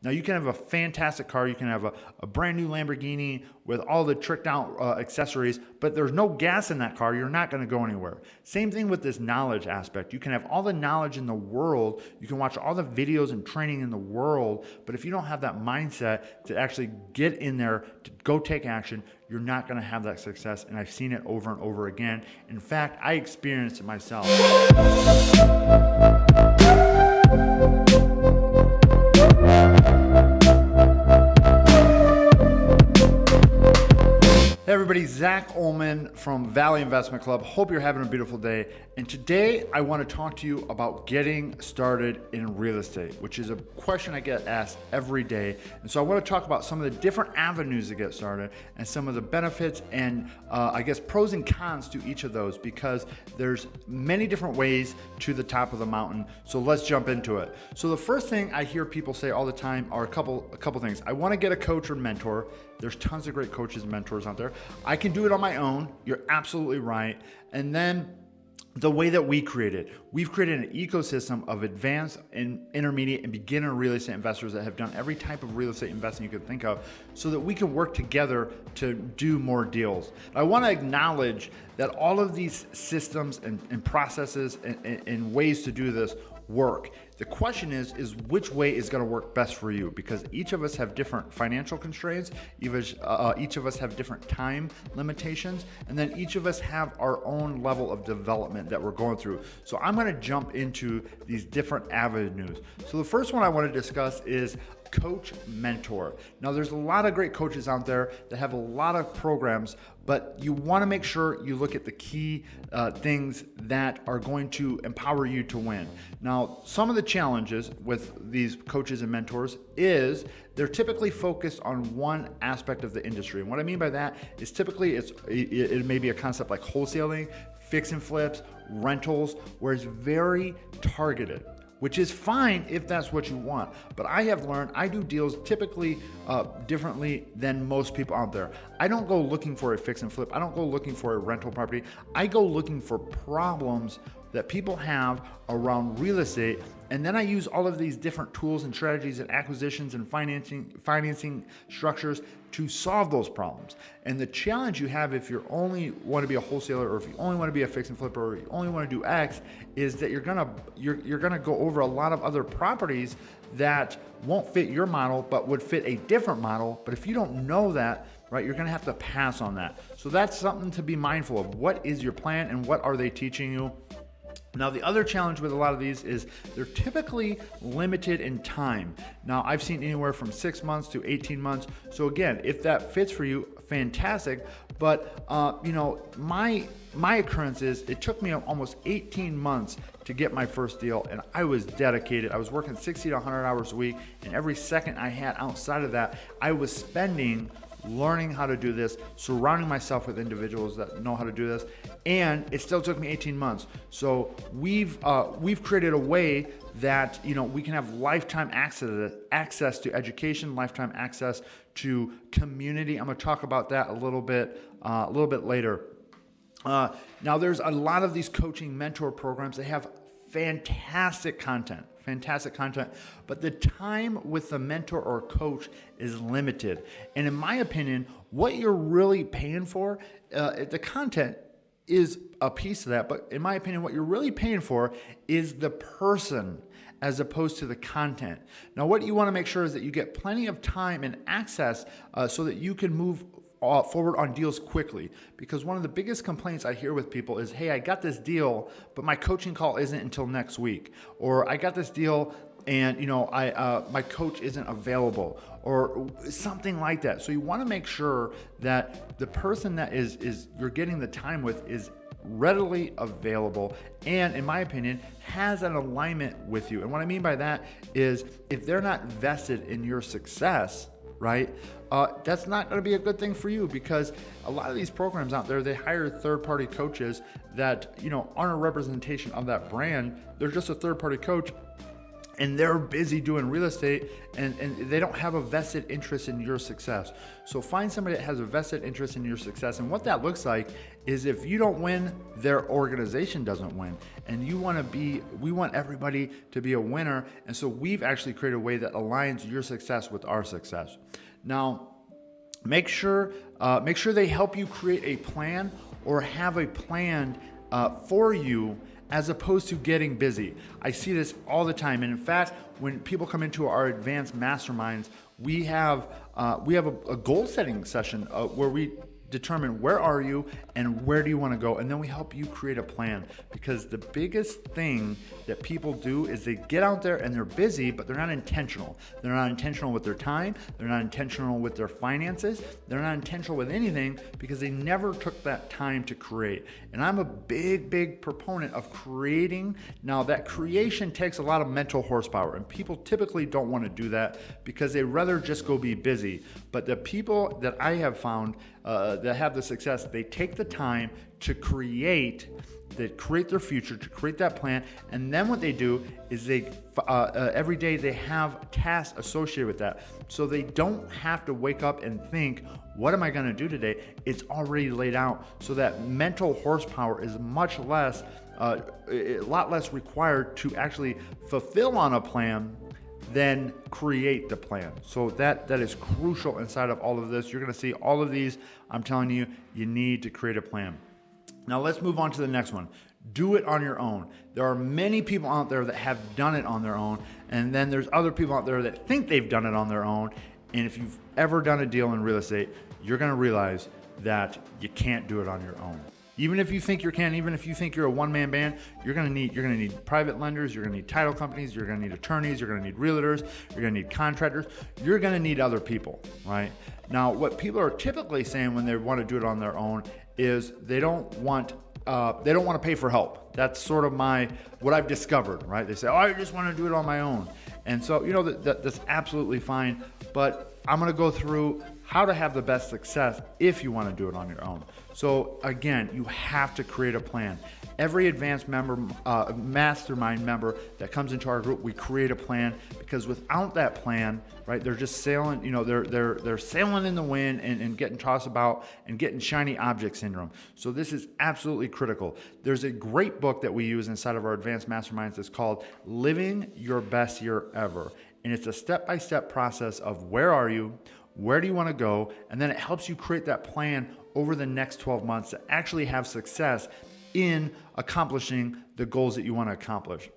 Now you can have a fantastic car, you can have a brand new Lamborghini with all the tricked out accessories, but there's no gas in that car, you're not going to go anywhere. Same thing with this knowledge aspect. You can have all the knowledge in the world, you can watch all the videos and training in the world, but if you don't have that mindset to actually get in there, to go take action, you're not going to have that success. And I've seen it over and over again. In fact, I experienced it myself. Hey everybody, Zach Ullman from Valley Investment Club. Hope you're having a beautiful day. And today I want to talk to you about getting started in real estate, which is a question I get asked every day. And so I want to talk about some of the different avenues to get started and some of the benefits and I guess pros and cons to each of those, because there's many different ways to the top of the mountain. So let's jump into it. So the first thing I hear people say all the time are a couple things. I want to get a coach or mentor. There's tons of great coaches and mentors out there. I can do it on my own. You're absolutely right. And then the way that we created, we've created an ecosystem of advanced and intermediate and beginner real estate investors that have done every type of real estate investing you could think of, so that we can work together to do more deals. I want to acknowledge that all of these systems and processes and ways to do this work. The question is which way is going to work best for you, because each of us have different financial constraints, each of us have different time limitations, and then each of us have our own level of development that we're going through. So I'm going to jump into these different avenues. So the first one I want to discuss is coach mentor. Now there's a lot of great coaches out there that have a lot of programs, but you want to make sure you look at the key things that are going to empower you to win. Now, some of the challenges with these coaches and mentors is they're typically focused on one aspect of the industry. And what I mean by that is typically it may be a concept like wholesaling, fix and flips, rentals, where it's very targeted, which is fine if that's what you want. But I have learned I do deals typically differently than most people out there. I don't go looking for a fix and flip. I don't go looking for a rental property. I go looking for problems that people have around real estate. And then I use all of these different tools and strategies and acquisitions and financing structures to solve those problems. And the challenge you have if you only want to be a wholesaler, or if you only want to be a fix and flipper, or you only want to do X, is that you're gonna go over a lot of other properties that won't fit your model, but would fit a different model. But if you don't know that, right, you're gonna have to pass on that. So that's something to be mindful of. What is your plan and what are they teaching you? Now, the other challenge with a lot of these is they're typically limited in time. Now, I've seen anywhere from 6 months to 18 months. So again, if that fits for you, fantastic. But my occurrence is it took me almost 18 months to get my first deal, and I was dedicated. I was working 60 to 100 hours a week, and every second I had outside of that, I was spending learning how to do this, surrounding myself with individuals that know how to do this, and it still took me 18 months. So we've created a way that we can have lifetime access to education, lifetime access to community. I'm going to talk about that a little bit later. Now, there's a lot of these coaching mentor programs. They have fantastic content, but the time with the mentor or coach is limited. And in my opinion, what you're really paying for, the content is a piece of that, but in my opinion, what you're really paying for is the person as opposed to the content. Now, what you want to make sure is that you get plenty of time and access so that you can move forward on deals quickly, because one of the biggest complaints I hear with people is, hey, I got this deal, but my coaching call isn't until next week, or I got this deal and my coach isn't available, or something like that. So you want to make sure that the person that is you're getting the time with is readily available and, in my opinion, has an alignment with you. And what I mean by that is if they're not vested in your success, right, that's not going to be a good thing for you, because a lot of these programs out there, they hire third-party coaches that aren't a representation of that brand. They're just a third-party coach, and they're busy doing real estate and they don't have a vested interest in your success. So find somebody that has a vested interest in your success. And what that looks like is if you don't win, their organization doesn't win. And we want everybody to be a winner. And so we've actually created a way that aligns your success with our success. Now, make sure they help you create a plan or have a plan for you, as opposed to getting busy. I see this all the time. And in fact, when people come into our advanced masterminds, we have a goal setting session where we determine where are you and where do you want to go, and then we help you create a plan. Because the biggest thing that people do is they get out there and they're busy, but they're not intentional. They're not intentional with their time. They're not intentional with their finances. They're not intentional with anything because they never took that time to create. And I'm a big proponent of creating. Now, that creation takes a lot of mental horsepower, and people typically don't want to do that because they rather just go be busy. But the people that I have found that have the success, they take the time to create their future, to create that plan, and then what they do is they every day they have tasks associated with that, so they don't have to wake up and think, what am I going to do today? It's already laid out, so that mental horsepower is much less, a lot less required to actually fulfill on a plan than create the plan. So that is crucial inside of all of this. You're going to see all of these. I'm telling you, you need to create a plan. Now let's move on to the next one. Do it on your own. There are many people out there that have done it on their own, and then there's other people out there that think they've done it on their own. And if you've ever done a deal in real estate, you're going to realize that you can't do it on your own. Even if you think you can, even if you think you're a one-man band, you're gonna need private lenders, you're gonna need title companies, you're gonna need attorneys, you're gonna need realtors, you're gonna need contractors, you're gonna need other people, right? Now, what people are typically saying when they want to do it on their own is they don't want to pay for help. That's sort of what I've discovered, right? They say, oh, I just want to do it on my own. And so, that's absolutely fine, but I'm gonna go through how to have the best success if you want to do it on your own. So again, you have to create a plan. Every advanced mastermind member that comes into our group, we create a plan, because without that plan, right, they're just sailing, they're sailing in the wind and getting tossed about and getting shiny object syndrome. So this is absolutely critical. There's a great book that we use inside of our advanced masterminds that's called Living Your Best Year Ever. And it's a step-by-step process of where are you, where do you want to go, and then it helps you create that plan over the next 12 months to actually have success in accomplishing the goals that you want to accomplish.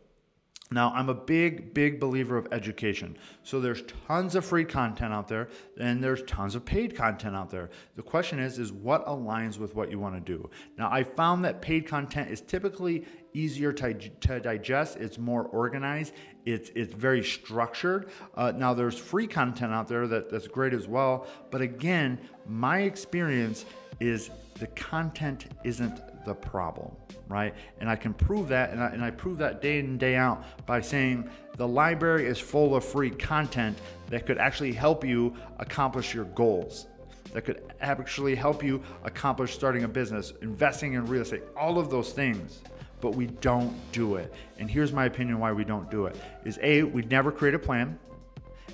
Now, I'm a big believer of education. So there's tons of free content out there, and there's tons of paid content out there. The question is what aligns with what you want to do? Now, I found that paid content is typically easier to digest. It's more organized. It's very structured. Now, there's free content out there that's great as well. But again, my experience is the content isn't the problem, right? And I can prove that, and I prove that day in and day out by saying the library is full of free content that could actually help you accomplish your goals, that could actually help you accomplish starting a business, investing in real estate, all of those things. But we don't do it. And here's my opinion why we don't do it. Is A, we never create a plan.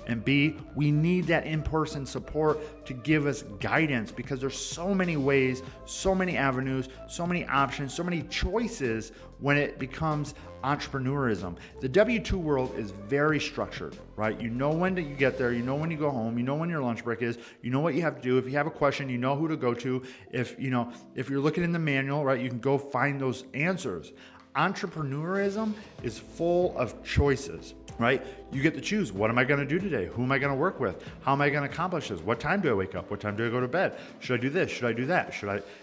And B, we need that in-person support to give us guidance, because there's so many ways, so many avenues, so many options, so many choices when it becomes entrepreneurism. The W-2 world is very structured, right? You know when you get there, you know when you go home, you know when your lunch break is, you know what you have to do. If you have a question, you know who to go to. If you're looking in the manual, right, you can go find those answers. Entrepreneurism is full of choices, right? You get to choose, what am I going to do today? Who am I going to work with? How am I going to accomplish this? What time do I wake up? What time do I go to bed? Should I do this? Should I do that?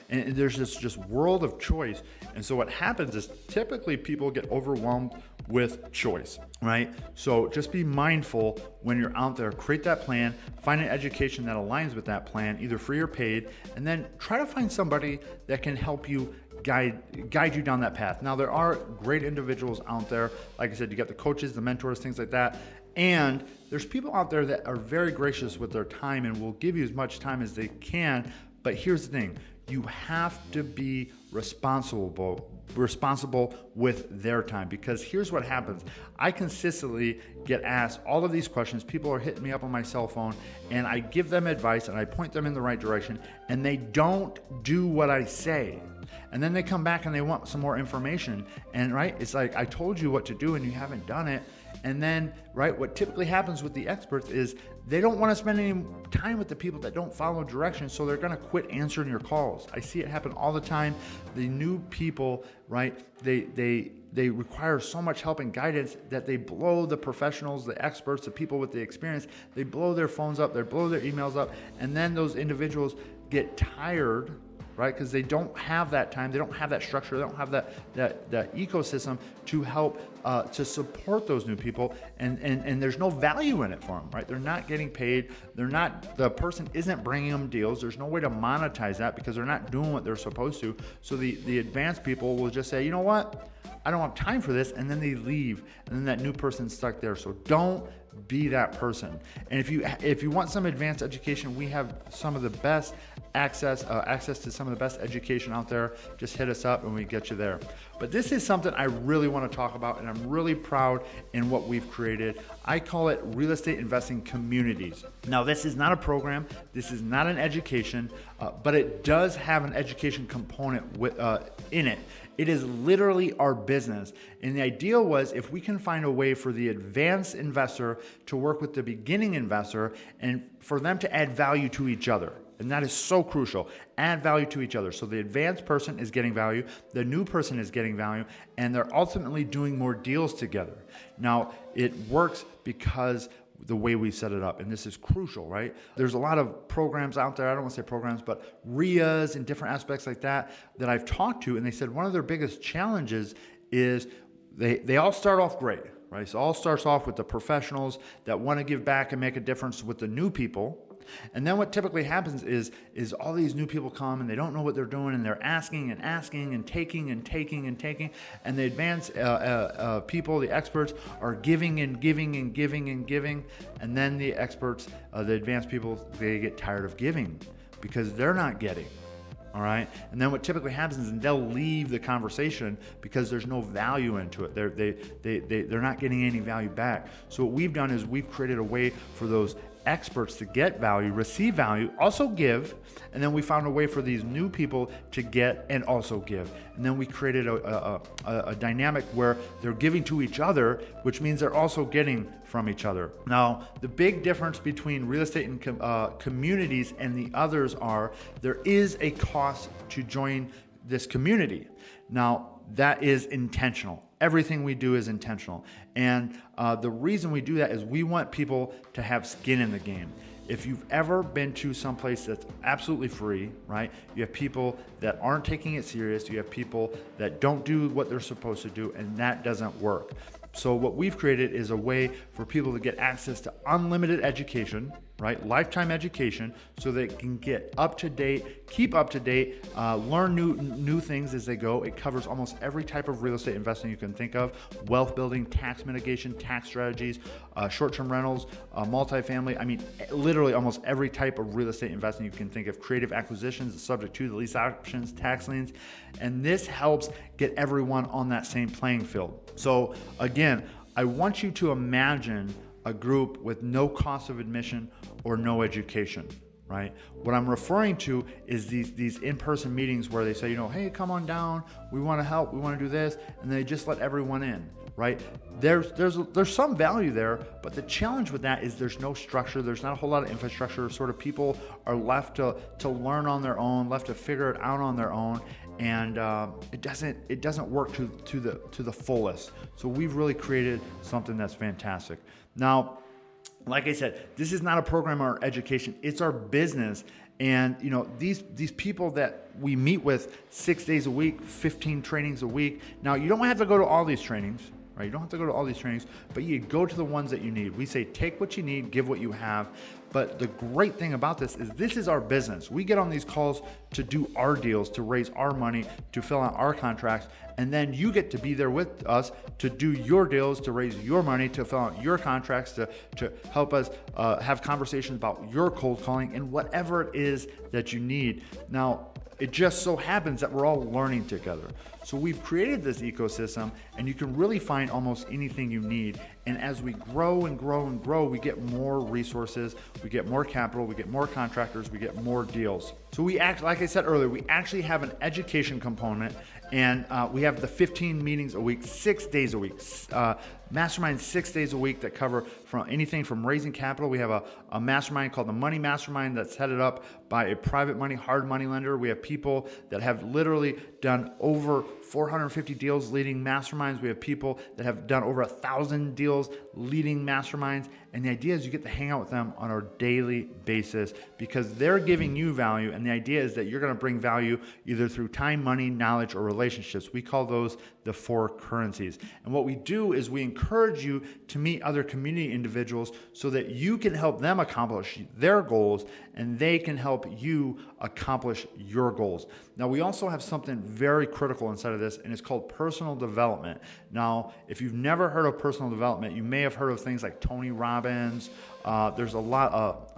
And there's this just world of choice. And so what happens is typically people get overwhelmed with choice, right? So just be mindful when you're out there, create that plan, find an education that aligns with that plan, either free or paid, and then try to find somebody that can help you guide you down that path. Now, there are great individuals out there. Like I said, you got the coaches, the mentors, things like that. And there's people out there that are very gracious with their time and will give you as much time as they can. But here's the thing. you have to be responsible with their time, because here's what happens. I consistently get asked all of these questions. People are hitting me up on my cell phone, and I give them advice and I point them in the right direction, and they don't do what I say. And then they come back and they want some more information. And right, it's like, I told you what to do and you haven't done it. And then, right, what typically happens with the experts is they don't want to spend any time with the people that don't follow directions, so they're going to quit answering your calls. I see it happen all the time. The new people, right, they require so much help and guidance that they blow the professionals, the experts, the people with the experience. They blow their phones up, they blow their emails up, and then those individuals get tired, right? Because they don't have that time, they don't have that structure, they don't have that ecosystem to help to support those new people, and there's no value in it for them, right? They're not getting paid. The person isn't bringing them deals. There's no way to monetize that because they're not doing what they're supposed to. So the advanced people will just say, you know what? I don't have time for this, and then they leave, and then that new person's stuck there. So don't be that person. And if you want some advanced education, we have some of the best access to some of the best education out there. Just hit us up and we get you there. But this is something I really want to talk about, and I'm really proud in what we've created. I call it real estate investing communities. Now, this is not a program, this is not an education, but it does have an education component in it. It is literally our business. And the idea was, if we can find a way for the advanced investor to work with the beginning investor and for them to add value to each other. And that is so crucial. Add value to each other. So the advanced person is getting value, the new person is getting value, and they're ultimately doing more deals together. Now, it works because the way we set it up, and this is crucial, right? There's a lot of programs out there, I don't want to say programs, but RIAs and different aspects like that I've talked to, and they said one of their biggest challenges is they all start off great, right? So it all starts off with the professionals that want to give back and make a difference with the new people. And then what typically happens is all these new people come and they don't know what they're doing, and they're asking and asking and taking and taking and taking, and the advanced people, the experts, are giving and giving and giving and giving, and then the experts, the advanced people, they get tired of giving because they're not getting. All right. And then what typically happens is they'll leave the conversation because there's no value into it. They're not getting any value back. So what we've done is we've created a way for those experts to get value, receive value, also give, and then we found a way for these new people to get and also give. And then we created a dynamic where they're giving to each other, which means they're also getting from each other. Now, the big difference between real estate and communities and the others are there is a cost to join this community. Now, that is intentional. Everything we do is intentional. And the reason we do that is we want people to have skin in the game. If you've ever been to some place that's absolutely free, right? You have people that aren't taking it serious. You have people that don't do what they're supposed to do, and that doesn't work. So what we've created is a way for people to get access to unlimited education, right? Lifetime education, so they can get up to date, keep up to date, learn new things as they go. It covers almost every type of real estate investing you can think of: wealth building, tax mitigation, tax strategies, short-term rentals, multifamily. I mean, literally almost every type of real estate investing you can think of. Creative acquisitions, subject to the lease options, tax liens, and this helps get everyone on that same playing field. So again, I want you to imagine a group with no cost of admission or no education, right? What I'm referring to is these in-person meetings where they say, hey, come on down, we want to help, we want to do this, and they just let everyone in, right? There's some value there, but the challenge with that is there's no structure, there's not a whole lot of infrastructure. Sort of people are left to learn on their own, left to figure it out on their own, and it doesn't work to the fullest. So we've really created something that's fantastic. Now, like I said, this is not a program or education, it's our business. And these people that we meet with 6 days a week, 15 trainings a week. Now, you don't have to go to all these trainings, right? You don't have to go to all these trainings, but you go to the ones that you need. We say, take what you need, give what you have. But the great thing about this is our business. We get on these calls to do our deals, to raise our money, to fill out our contracts, and then you get to be there with us to do your deals, to raise your money, to fill out your contracts, to help us have conversations about your cold calling and whatever it is that you need. Now, it just so happens that we're all learning together. So we've created this ecosystem, and you can really find almost anything you need. And as we grow and grow and grow, we get more resources, we get more capital, we get more contractors, we get more deals. So we like I said earlier, we actually have an education component, and we have the 15 meetings a week, 6 days a week. Mastermind 6 days a week that cover from anything from raising capital. We have a mastermind called the Money Mastermind that's headed up by a private money, hard money lender. We have people that have literally done over 450 deals leading masterminds. We have people that have done over 1,000 deals leading masterminds. And the idea is you get to hang out with them on a daily basis because they're giving you value. And the idea is that you're going to bring value either through time, money, knowledge, or relationships. We call those the 4 currencies. And what we do is we encourage you to meet other community individuals so that you can help them accomplish their goals and they can help you accomplish your goals. Now, we also have something very critical inside of this, and it's called personal development. Now, if you've never heard of personal development, you may have heard of things like Tony Robbins. There's a lot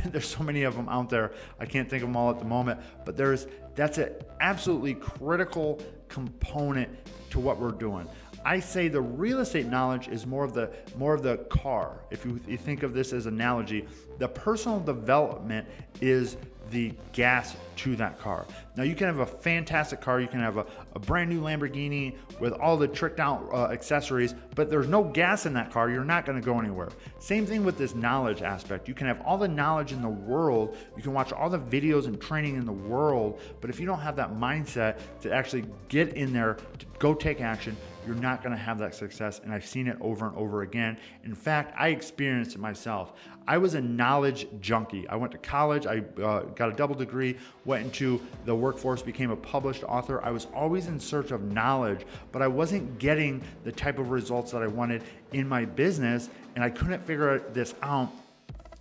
there's so many of them out there. I can't think of them all at the moment, but that's an absolutely critical component to what we're doing. I say the real estate knowledge is more of the car. If you think of this as an analogy, the personal development is the gas to that car. Now, you can have a fantastic car, you can have a brand new Lamborghini with all the tricked out accessories, but there's no gas in that car, you're not gonna go anywhere. Same thing with this knowledge aspect. You can have all the knowledge in the world, you can watch all the videos and training in the world, but if you don't have that mindset to actually get in there, to go take action, you're not gonna have that success. And I've seen it over and over again. In fact, I experienced it myself. I was a knowledge junkie. I went to college, I got a double degree, went into the workforce, became a published author. I was always in search of knowledge, but I wasn't getting the type of results that I wanted in my business, and I couldn't figure this out.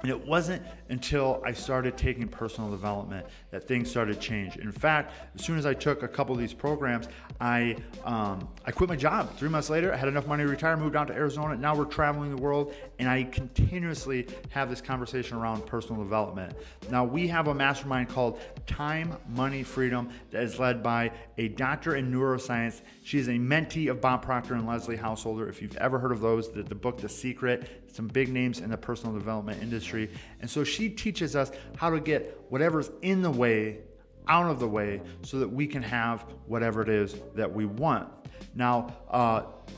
And it wasn't until I started taking personal development that things started to change. In fact, as soon as I took a couple of these programs, I quit my job. 3 months later, I had enough money to retire, moved out to Arizona. Now we're traveling the world, and I continuously have this conversation around personal development. Now, we have a mastermind called Time, Money, Freedom that is led by a doctor in neuroscience. She is a mentee of Bob Proctor and Leslie Householder. If you've ever heard of those, the book, The Secret, some big names in the personal development industry. And so she teaches us how to get whatever's in the way out of the way so that we can have whatever it is that we want. Now,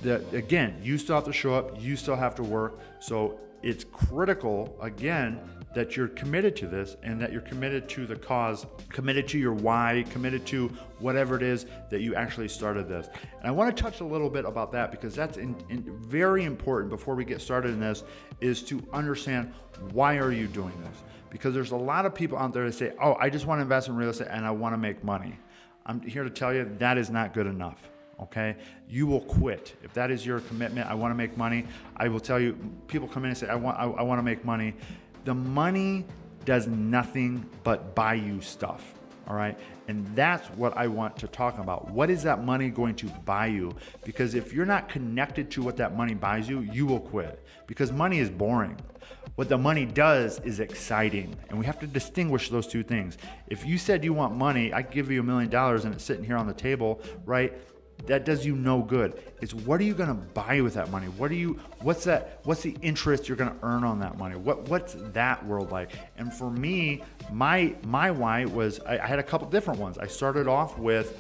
again, you still have to show up, you still have to work. So it's critical, again, that you're committed to this and that you're committed to the cause, committed to your why, committed to whatever it is that you actually started this. And I want to touch a little bit about that because that's very important before we get started in this, is to understand why are you doing this? Because there's a lot of people out there that say, oh, I just want to invest in real estate and I want to make money. I'm here to tell you that is not good enough. Okay, you will quit if that is your commitment. I want to make money. I will tell you, people come in and say, I want to make money. The money does nothing but buy you stuff. All right, and that's what I want to talk about. What is that money going to buy you? Because if you're not connected to what that money buys you, you will quit. Because money is boring. What the money does is exciting, and we have to distinguish those two things. If you said you want money, I give you $1 million and it's sitting here on the table, right? That does you no good. It's what are you going to buy with that money? What's the interest you're going to earn on that money? What's that world like? And for me, my why was, I had a couple different ones. I started off with,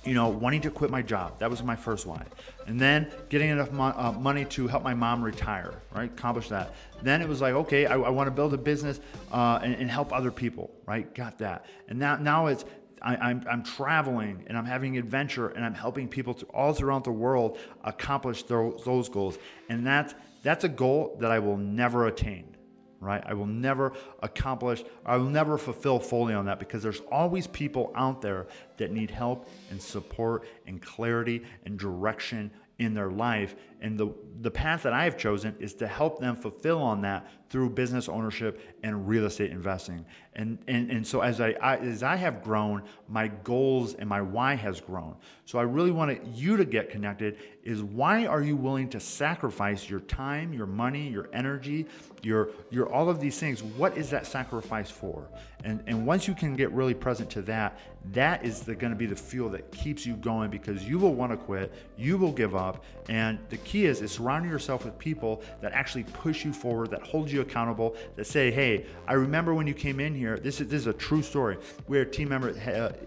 wanting to quit my job. That was my first why. And then getting enough money to help my mom retire, right? Accomplish that. Then it was like, okay, I want to build a business and help other people, right? Got that. And now it's, I'm traveling and I'm having adventure and I'm helping people all throughout the world accomplish those goals. And that's a goal that I will never attain, right? I will never accomplish, I will never fulfill fully on that because there's always people out there that need help and support and clarity and direction in their life. And the path that I have chosen is to help them fulfill on that through business ownership and real estate investing. And so as I have grown, my goals and my why has grown. So I really want you to get connected is, why are you willing to sacrifice your time, your money, your energy, your all of these things? What is that sacrifice for? And once you can get really present to that, that is going to be the fuel that keeps you going, because you will want to quit, you will give up. And the key is surrounding yourself with people that actually push you forward, that hold you accountable, that say, hey, I remember when you came in here. This is a true story. We had a team member,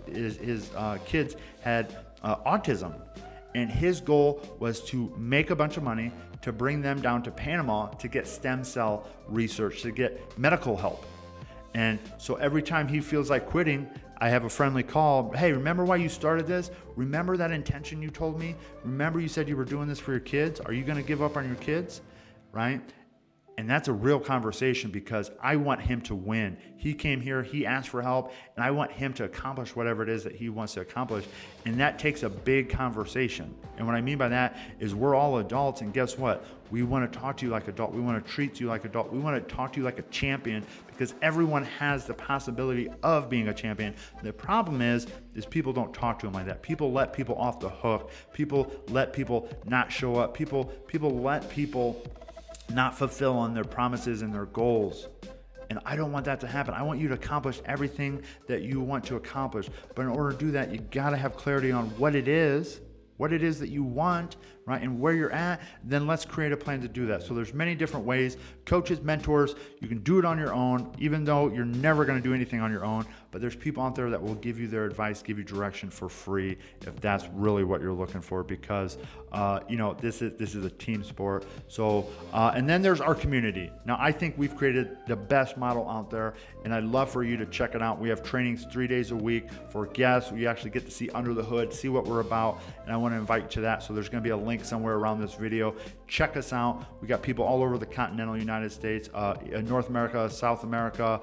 his kids had autism, and his goal was to make a bunch of money to bring them down to Panama to get stem cell research, to get medical help. And so every time he feels like quitting, I have a friendly call. Hey, remember why you started this? Remember that intention you told me? Remember you said you were doing this for your kids? Are you going to give up on your kids? Right? And that's a real conversation, because I want him to win. He came here, he asked for help, and I want him to accomplish whatever it is that he wants to accomplish. And that takes a big conversation. And what I mean by that is, we're all adults, and guess what? We want to talk to you like adult. We want to treat you like adult. We want to talk to you like a champion, because everyone has the possibility of being a champion. The problem is people don't talk to them like that. People let people off the hook. People let people not show up. People let people not fulfill on their promises and their goals. And I don't want that to happen. I want you to accomplish everything that you want to accomplish. But in order to do that, you got to have clarity on what it is that you want, right? And where you're at. Then let's create a plan to do that. So there's many different ways. Coaches, mentors, you can do it on your own, even though you're never going to do anything on your own. But there's people out there that will give you their advice, give you direction for free, if that's really what you're looking for, because this is a team sport. So and then there's our community. Now I think we've created the best model out there, and I'd love for you to check it out. We have trainings 3 days a week for guests. We actually get to see under the hood, see what we're about, and I want to invite you to that. So there's going to be a link somewhere around this video. Check us out. We got people all over the continental United States, North America, South America,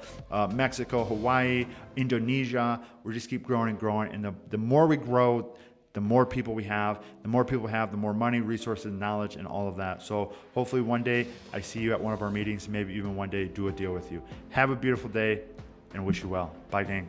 Mexico, Hawaii, Indonesia. We just keep growing and growing. And the more we grow, the more people we have. The more people have, the more money, resources, knowledge, and all of that. So hopefully one day I see you at one of our meetings, maybe even one day do a deal with you. Have a beautiful day, and wish you well. Bye, gang.